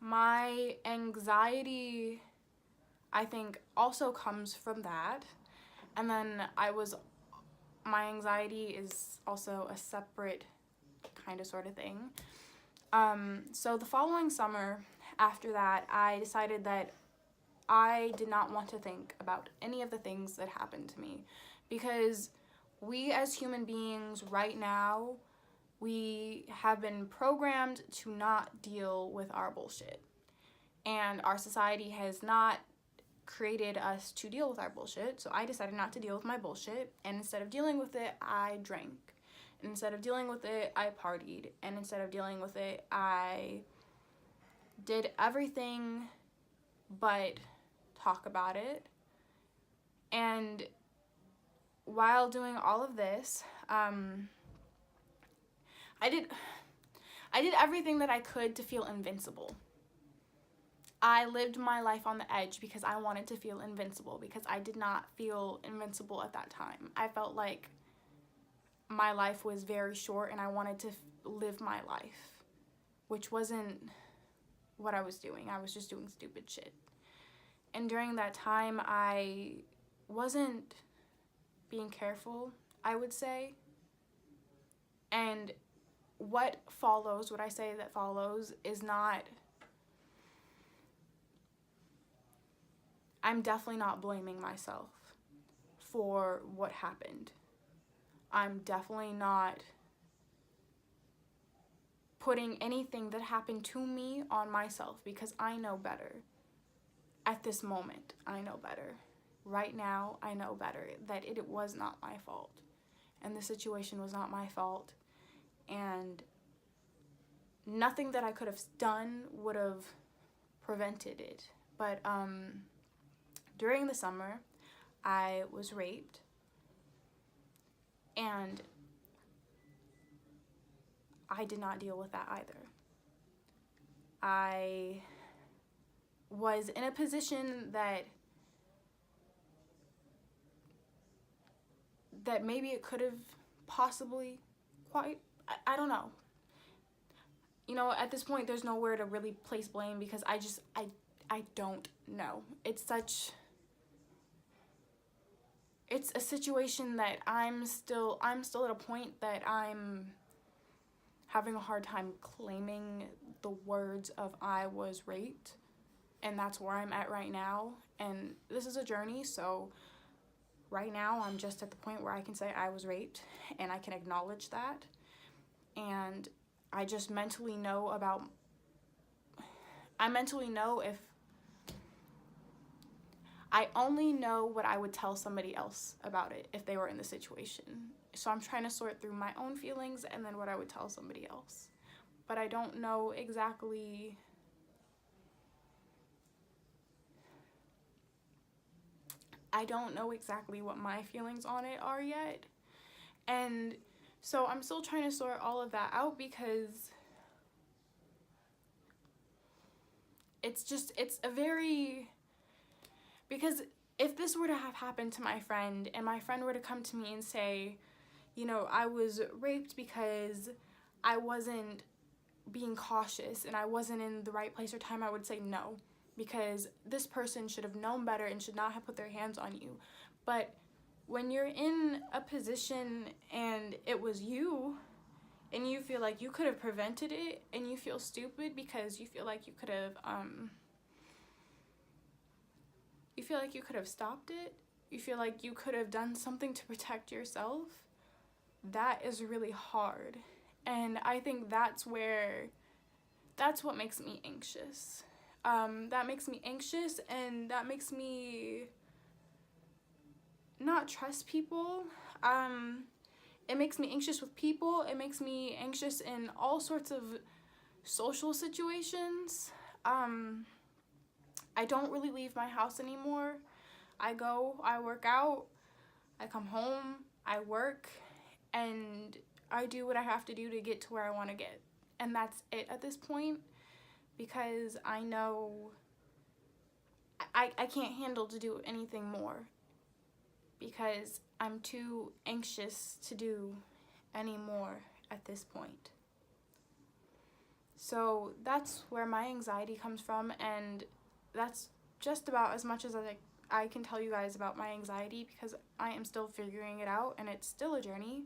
My anxiety, I think, also comes from that. And then my anxiety is also a separate kind of sort of thing. So the following summer, after that, I decided that I did not want to think about any of the things that happened to me, because we as human beings right now, we have been programmed to not deal with our bullshit. And our society has not created us to deal with our bullshit. So I decided not to deal with my bullshit. And instead of dealing with it, I drank. And instead of dealing with it, I partied. And instead of dealing with it, I did everything but talk about it. And while doing all of this, I did everything that I could to feel invincible. I lived my life on the edge because I wanted to feel invincible, because I did not feel invincible at that time. I felt like my life was very short and I wanted to live my life, which wasn't what I was doing. I was just doing stupid shit. And during that time, I wasn't being careful, I would say. And what I say that follows is not, I'm definitely not blaming myself for what happened. I'm definitely not putting anything that happened to me on myself, because I know better. At this moment, I know better. Right now, I know better that it was not my fault. And the situation was not my fault. And nothing that I could have done would have prevented it. But during the summer, I was raped. And I did not deal with that either. I was in a position that maybe it could have possibly I don't know. You know, at this point, there's nowhere to really place blame, because I don't know. It's a situation that I'm still at a point that I'm having a hard time claiming the words of I was raped. And that's where I'm at right now. And this is a journey, so right now I'm just at the point where I can say I was raped, and I can acknowledge that. And I just mentally know if I only know what I would tell somebody else about it if they were in the situation. So I'm trying to sort through my own feelings and then what I would tell somebody else. But I don't know exactly what my feelings on it are yet. And so I'm still trying to sort all of that out, because because if this were to have happened to my friend, and my friend were to come to me and say, you know, I was raped because I wasn't being cautious and I wasn't in the right place or time, I would say no, because this person should have known better and should not have put their hands on you. But when you're in a position and it was you, and you feel like you could have prevented it, and you feel stupid because you feel like you could have stopped it, you feel like you could have done something to protect yourself, that is really hard. And I think that's what makes me anxious. That makes me anxious, and that makes me not trust people. It makes me anxious with people. It makes me anxious in all sorts of social situations. I don't really leave my house anymore. I work out, I come home, I work, and I do what I have to do to get to where I want to get. And that's it at this point, because I know I can't handle to do anything more, because I'm too anxious to do any more at this point. So that's where my anxiety comes from, and that's just about as much as I can tell you guys about my anxiety, because I am still figuring it out and it's still a journey.